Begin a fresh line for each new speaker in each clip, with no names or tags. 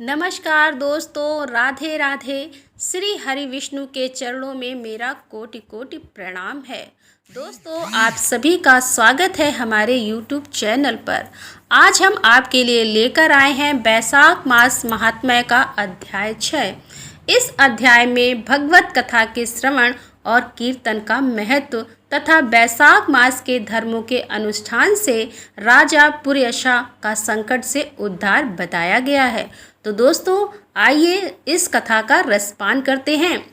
नमस्कार दोस्तों, राधे राधे। श्री हरि विष्णु के चरणों में मेरा कोटि कोटि प्रणाम है। दोस्तों, आप सभी का स्वागत है हमारे YouTube चैनल पर। आज हम आपके लिए लेकर आए हैं वैशाख मास महात्म्य का अध्याय 6। इस अध्याय में भगवत कथा के श्रवण और कीर्तन का महत्व तथा वैशाख मास के धर्मों के अनुष्ठान से राजा पुर्यशा का संकट से उद्धार बताया गया है। तो दोस्तों, आइए इस कथा का रसपान करते हैं।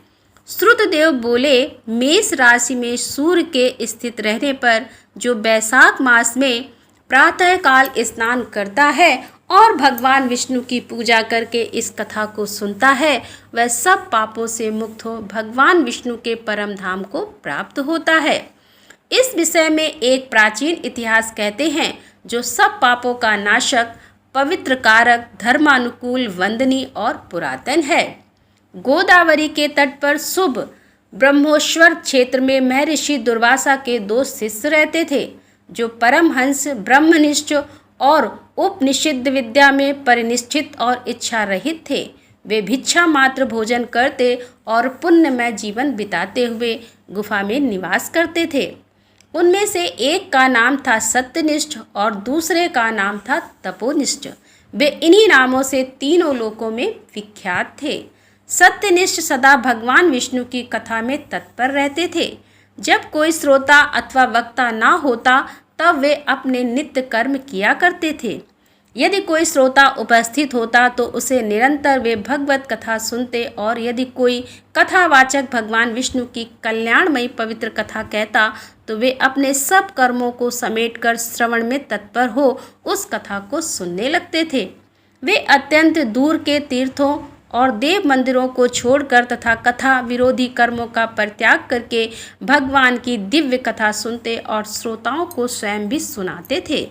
श्रुतदेव बोले, मेष राशि में सूर्य के स्थित रहने पर जो वैशाख मास में प्रातःकाल स्नान करता है और भगवान विष्णु की पूजा करके इस कथा को सुनता है, वह सब पापों से मुक्त हो भगवान विष्णु के परम धाम को प्राप्त होता है। इस विषय में एक प्राचीन इतिहास कहते हैं, जो सब पापों का नाशक, पवित्र कारक, धर्मानुकूल, वंदनीय और पुरातन है। गोदावरी के तट पर शुभ ब्रह्मोश्वर क्षेत्र में महर्षि दुर्वासा के 2 शिष्य रहते थे, जो परमहंस, ब्रह्मनिष्ठ और उपनिषद विद्या में परिनिष्ठित और इच्छा रहित थे। वे भिक्षा मात्र भोजन करते और पुण्यमय जीवन बिताते हुए गुफा में निवास करते थे। उनमें से एक का नाम था सत्यनिष्ठ और दूसरे का नाम था तपोनिष्ठ। वे इन्हीं नामों से तीनों लोकों में विख्यात थे। सत्यनिष्ठ सदा भगवान विष्णु की कथा में तत्पर रहते थे। जब कोई श्रोता अथवा वक्ता ना होता, तब वे अपने नित्य कर्म किया करते थे। यदि कोई श्रोता उपस्थित होता तो उसे निरंतर वे भगवत कथा सुनते, और यदि कोई कथावाचक भगवान विष्णु की कल्याणमयी पवित्र कथा कहता तो वे अपने सब कर्मों को समेटकर श्रवण में तत्पर हो उस कथा को सुनने लगते थे। वे अत्यंत दूर के तीर्थों और देव मंदिरों को छोड़कर तथा कथा विरोधी कर्मों का परित्याग करके भगवान की दिव्य कथा सुनते और श्रोताओं को स्वयं भी सुनाते थे।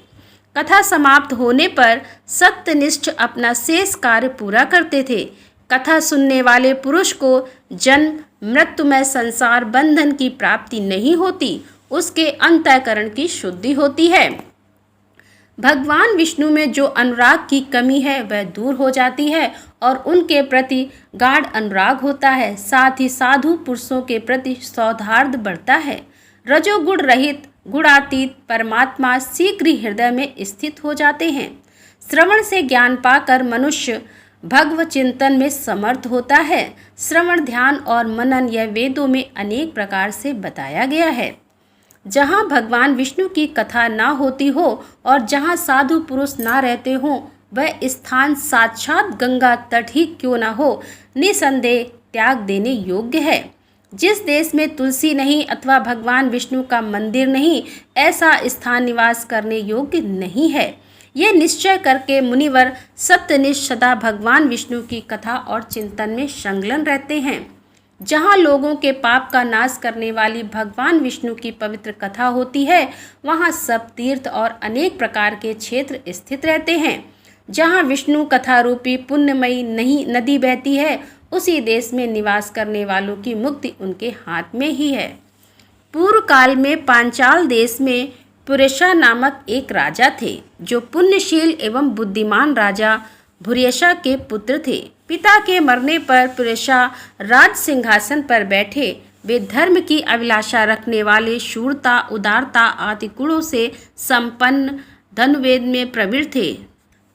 कथा समाप्त होने पर सत्यनिष्ठ अपना शेष कार्य पूरा करते थे। कथा सुनने वाले पुरुष को जन्म मृत्युमय संसार बंधन की प्राप्ति नहीं होती, उसके अंतःकरण की शुद्धि होती है। भगवान विष्णु में जो अनुराग की कमी है वह दूर हो जाती है और उनके प्रति गाढ़ अनुराग होता है। साथ ही साधु पुरुषों के प्रति सौहार्द बढ़ता है। रजोगुण रहित गुणातीत परमात्मा शीघ्र ही हृदय में स्थित हो जाते हैं। श्रवण से ज्ञान पाकर मनुष्य भगवत चिंतन में समर्थ होता है। श्रवण, ध्यान और मनन यह वेदों में अनेक प्रकार से बताया गया है। जहाँ भगवान विष्णु की कथा ना होती हो और जहाँ साधु पुरुष ना रहते हों, वह स्थान साक्षात गंगा तट ही क्यों ना हो, निसंदेह त्याग देने योग्य है। जिस देश में तुलसी नहीं अथवा भगवान विष्णु का मंदिर नहीं, ऐसा स्थान निवास करने योग्य नहीं है। यह निश्चय करके मुनिवर सत्यनिष्ठ सदा भगवान विष्णु की कथा और चिंतन में संलग्न रहते हैं। जहाँ लोगों के पाप का नाश करने वाली भगवान विष्णु की पवित्र कथा होती है, वहाँ सब तीर्थ और अनेक प्रकार के क्षेत्र स्थित रहते हैं। जहाँ विष्णु कथा रूपी पुण्यमयी नहीं नदी बहती है, उसी देश में निवास करने वालों की मुक्ति उनके हाथ में ही है। पूर्व काल में पांचाल देश में पुरेशा नामक एक राजा थे, जो पुण्यशील एवं बुद्धिमान राजा भुर्यशा के पुत्र थे। पिता के मरने पर पुरेशा राज सिंहासन पर बैठे। वे धर्म की अभिलाषा रखने वाले, शूरता, उदारता आदि गुणों से संपन्न, धनुर्वेद में प्रवीण थे।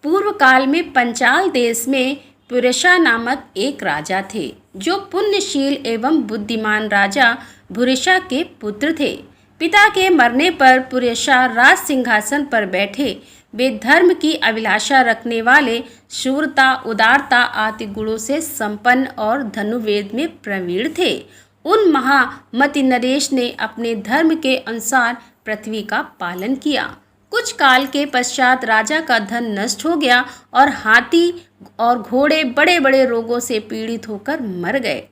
पूर्व काल में पंचाल देश में पुरेशा नामक एक राजा थे, जो पुण्यशील एवं बुद्धिमान राजा भुर्यशा के पुत्र थे। पिता के मरने पर पुरेशा राज सिंहासन पर बैठे। वे धर्म की अभिलाषा रखने वाले, शूरता, उदारता आदि गुणों से संपन्न और धनुर्वेद में प्रवीण थे। उन महामति नरेश ने अपने धर्म के अनुसार पृथ्वी का पालन किया। कुछ काल के पश्चात राजा का धन नष्ट हो गया और हाथी और घोड़े बड़े बड़े रोगों से पीड़ित होकर मर गए।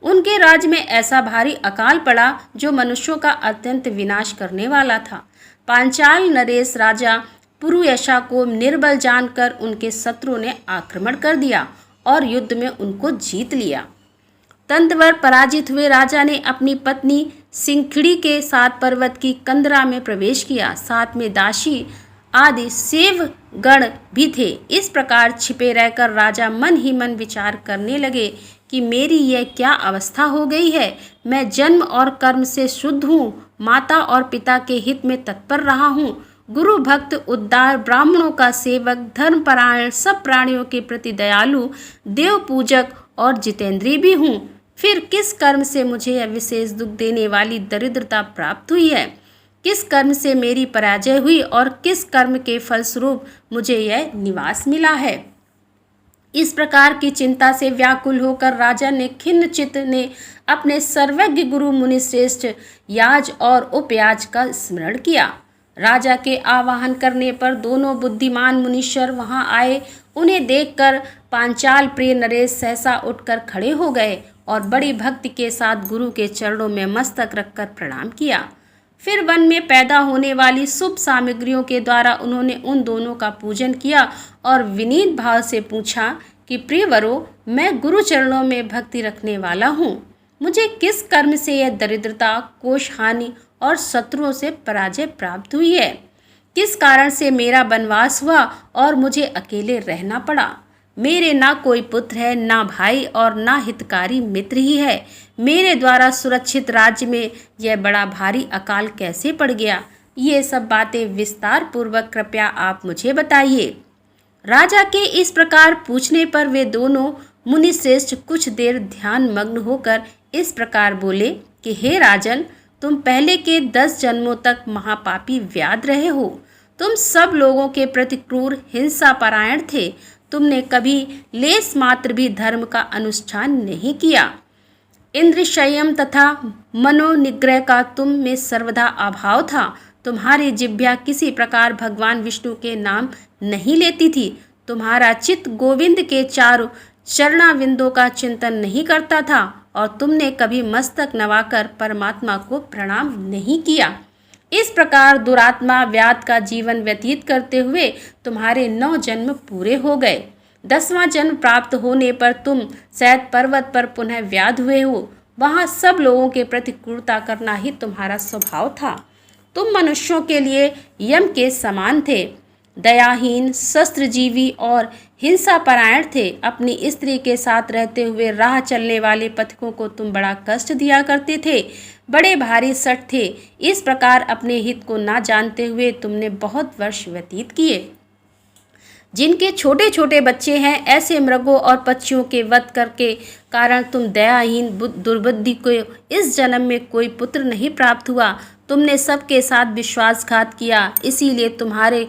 उनके राज्य में ऐसा भारी अकाल पड़ा जो मनुष्यों का अत्यंत विनाश करने वाला था। पांचाल नरेश राजा पुरुयशा को निर्बल जानकर उनके शत्रुओं ने आक्रमण कर दिया और युद्ध में उनको जीत लिया। तंत्रवर पराजित हुए राजा ने अपनी पत्नी सिंखड़ी के साथ पर्वत की कंदरा में प्रवेश किया। साथ में दासी आदि सेवगण भी थे। इस प्रकार छिपे रहकर राजा मन ही मन विचार करने लगे कि मेरी यह क्या अवस्था हो गई है। मैं जन्म और कर्म से शुद्ध हूँ, माता और पिता के हित में तत्पर रहा हूँ, गुरु भक्त, उद्दार, ब्राह्मणों का सेवक, धर्मपरायण, सब प्राणियों के प्रति दयालु, देव पूजक और जितेंद्रीय भी हूँ। फिर किस कर्म से मुझे यह विशेष दुख देने वाली दरिद्रता प्राप्त हुई है? किस कर्म से मेरी पराजय हुई और किस कर्म के फलस्वरूप मुझे यह निवास मिला है? इस प्रकार की चिंता से व्याकुल होकर राजा ने खिन्न चित्त ने अपने सर्वज्ञ गुरु मुनिश्रेष्ठ याज और उपयाज का स्मरण किया। राजा के आवाहन करने पर दोनों बुद्धिमान मुनीश्वर वहां आए। उन्हें देखकर पांचाल प्रिय नरेश सहसा उठकर खड़े हो गए और बड़ी भक्ति के साथ गुरु के चरणों में मस्तक रखकर प्रणाम किया। फिर वन में पैदा होने वाली शुभ सामग्रियों के द्वारा उन्होंने उन दोनों का पूजन किया और विनीत भाव से पूछा कि प्रियवरो, मैं गुरु चरणों में भक्ति रखने वाला हूँ। मुझे किस कर्म से यह दरिद्रता, कोष हानि और शत्रुओं से पराजय प्राप्त हुई है? किस कारण से मेरा वनवास हुआ और मुझे अकेले रहना पड़ा? मेरे ना कोई पुत्र है, ना भाई और ना हितकारी मित्र ही है। मेरे द्वारा सुरक्षित राज्य में यह बड़ा भारी अकाल कैसे पड़ गया? ये सब बातें विस्तार पूर्वक कृपया आप मुझे बताइए। राजा के इस प्रकार पूछने पर वे दोनों मुनिश्रेष्ठ कुछ देर ध्यान मग्न होकर इस प्रकार बोले कि हे राजन, तुम पहले के 10 जन्मों तक महापापी व्याध रहे हो। तुम सब लोगों के प्रति क्रूर, हिंसा परायण थे। तुमने कभी लेस मात्र भी धर्म का अनुष्ठान नहीं किया। इंद्र संयम तथा मनोनिग्रह का तुम में सर्वदा अभाव था। तुम्हारी जिह्वा किसी प्रकार भगवान विष्णु के नाम नहीं लेती थी। तुम्हारा चित्त गोविंद के चारों चरणाविंदों का चिंतन नहीं करता था और तुमने कभी मस्तक नवाकर परमात्मा को प्रणाम नहीं किया। इस प्रकार दुरात्मा व्याध का जीवन व्यतीत करते हुए तुम्हारे 9 जन्म पूरे हो गए। 10वां जन्म प्राप्त होने पर तुम शायद पर्वत पर पुनः व्याध हुए हो। वहाँ सब लोगों के प्रति क्रूरता करना ही तुम्हारा स्वभाव था। तुम मनुष्यों के लिए यम के समान थे, दयाहीन, शस्त्रजीवी और हिंसा परायण थे। अपनी स्त्री के साथ रहते हुए राह चलने वाले पथिकों को तुम बड़ा कष्ट दिया करते थे, बड़े भारी सठ थे। इस प्रकार अपने हित को ना जानते हुए तुमने बहुत वर्ष व्यतीत किए। जिनके छोटे छोटे बच्चे हैं, ऐसे मृगों और पक्षियों के वध करके कारण तुम दयाहीन दुर्बुद्धि को इस जन्म में कोई पुत्र नहीं प्राप्त हुआ। तुमने सबके साथ विश्वासघात किया, इसीलिए तुम्हारे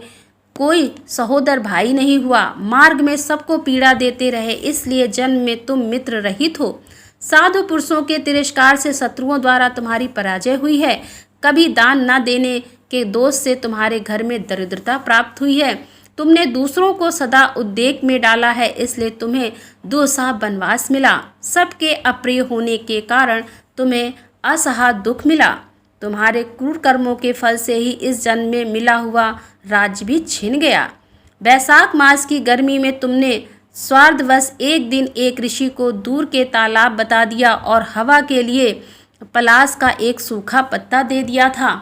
कोई सहोदर भाई नहीं हुआ। मार्ग में सबको पीड़ा देते रहे, इसलिए जन्म में तुम मित्र रहित हो। साधु पुरुषों के तिरस्कार से शत्रुओं द्वारा तुम्हारी पराजय हुई है। कभी दान न देने के दोष से तुम्हारे घर में दरिद्रता प्राप्त हुई है। तुमने दूसरों को सदा उद्वेग में डाला है, इसलिए तुम्हें दुस्सह वनवास मिला। सबके अप्रिय होने के कारण तुम्हें असहा दुख मिला। तुम्हारे क्रूर कर्मों के फल से ही इस जन्म में मिला हुआ राज्य भी छिन गया। वैशाख मास की गर्मी में तुमने स्वार्थवश एक दिन एक ऋषि को दूर के तालाब बता दिया और हवा के लिए पलाश का एक सूखा पत्ता दे दिया था।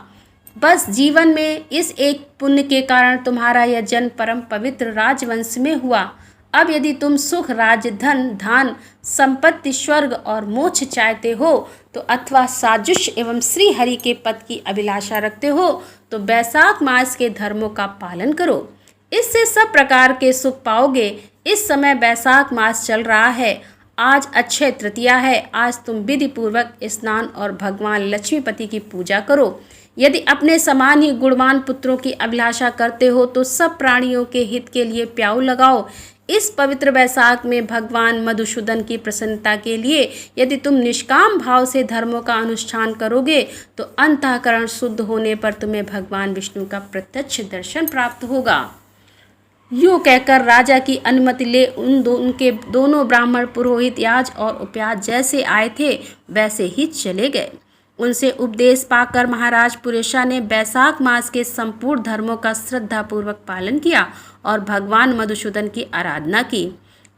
बस जीवन में इस एक पुण्य के कारण तुम्हारा यह जन्म परम पवित्र राजवंश में हुआ। अब यदि तुम सुख, राज्य, धन, धान, संपत्ति, स्वर्ग और मोक्ष चाहते हो तो अथवा साजुष्य एवं श्री हरि के पद की अभिलाषा रखते हो तो वैशाख मास के धर्मों का पालन करो। इससे सब प्रकार के सुख पाओगे। इस समय वैशाख मास चल रहा है। आज अक्षय तृतीया है। आज तुम विधि पूर्वक स्नान और भगवान लक्ष्मीपति की पूजा करो। यदि अपने समान ही गुणवान पुत्रों की अभिलाषा करते हो तो सब प्राणियों के हित के लिए प्याऊ लगाओ। इस पवित्र वैशाख में भगवान मधुसूदन की प्रसन्नता के लिए यदि तुम निष्काम भाव से धर्मों का अनुष्ठान करोगे तो अंतःकरण शुद्ध होने पर तुम्हें भगवान विष्णु का प्रत्यक्ष दर्शन प्राप्त होगा। यूँ कहकर राजा की अनुमति ले उनके दोनों ब्राह्मण पुरोहित याज और उपयाज जैसे आए थे वैसे ही चले गए। उनसे उपदेश पाकर महाराज पुरेशा ने वैशाख मास के संपूर्ण धर्मों का श्रद्धापूर्वक पालन किया और भगवान मधुसूदन की आराधना की।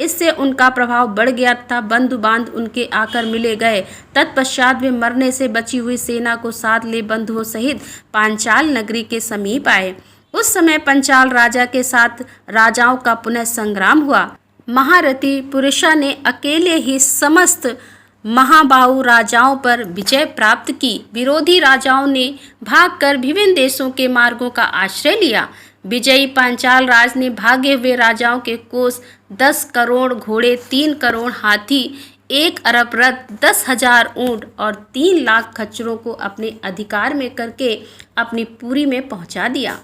इससे उनका प्रभाव बढ़ गया तथा बंधु बांध उनके आकर मिले गए। तत्पश्चात वे मरने से बची हुई सेना को साथ ले बंधुओं सहित पांचाल नगरी के समीप आए। उस समय पंचाल राजा के साथ राजाओं का पुनः संग्राम हुआ। महारथी पुरुषा ने अकेले ही समस्त महाबाहु राजाओं पर विजय प्राप्त की। विरोधी राजाओं ने भागकर विभिन्न देशों के मार्गों का आश्रय लिया। विजयी पांचाल राज ने भागे हुए राजाओं के कोष 10 करोड़ घोड़े, 3 करोड़ हाथी, 1 अरब रथ, 10,000 ऊंट और 3 लाख खच्चरों को अपने अधिकार में करके अपनी पुरी में पहुंचा दिया।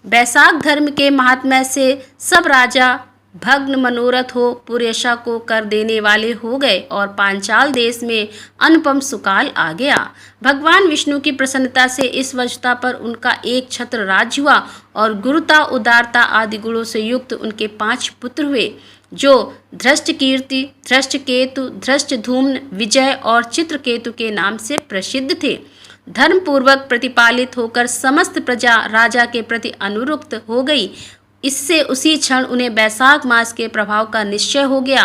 वैशाख धर्म के महात्म्य से सब राजा भग्न मनोरथ हो पुरेशा को कर देने वाले हो गए और पांचाल देश में अनुपम सुकाल आ गया। भगवान विष्णु की प्रसन्नता से इस वंशता पर उनका एक छत्र राज्य हुआ और गुरुता, उदारता आदि गुणों से युक्त उनके 5 पुत्र हुए, जो धृष्टकीर्ति, धृष्टकेतु, धृष्टधूम्न, विजय और चित्रकेतु के नाम से प्रसिद्ध थे। धर्मपूर्वक प्रतिपालित होकर समस्त प्रजा राजा के प्रति अनुरक्त हो गई। इससे उसी क्षण उन्हें वैशाख मास के प्रभाव का निश्चय हो गया।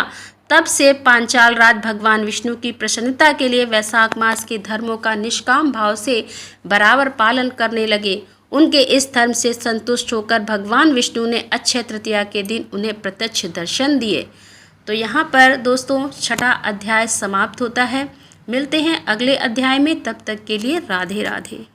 तब से पांचाल राज भगवान विष्णु की प्रसन्नता के लिए वैशाख मास के धर्मों का निष्काम भाव से बराबर पालन करने लगे। उनके इस धर्म से संतुष्ट होकर भगवान विष्णु ने अक्षय तृतीया के दिन उन्हें प्रत्यक्ष दर्शन दिए। तो यहाँ पर दोस्तों 6ठा अध्याय समाप्त होता है। मिलते हैं अगले अध्याय में, तब तक के लिए राधे राधे।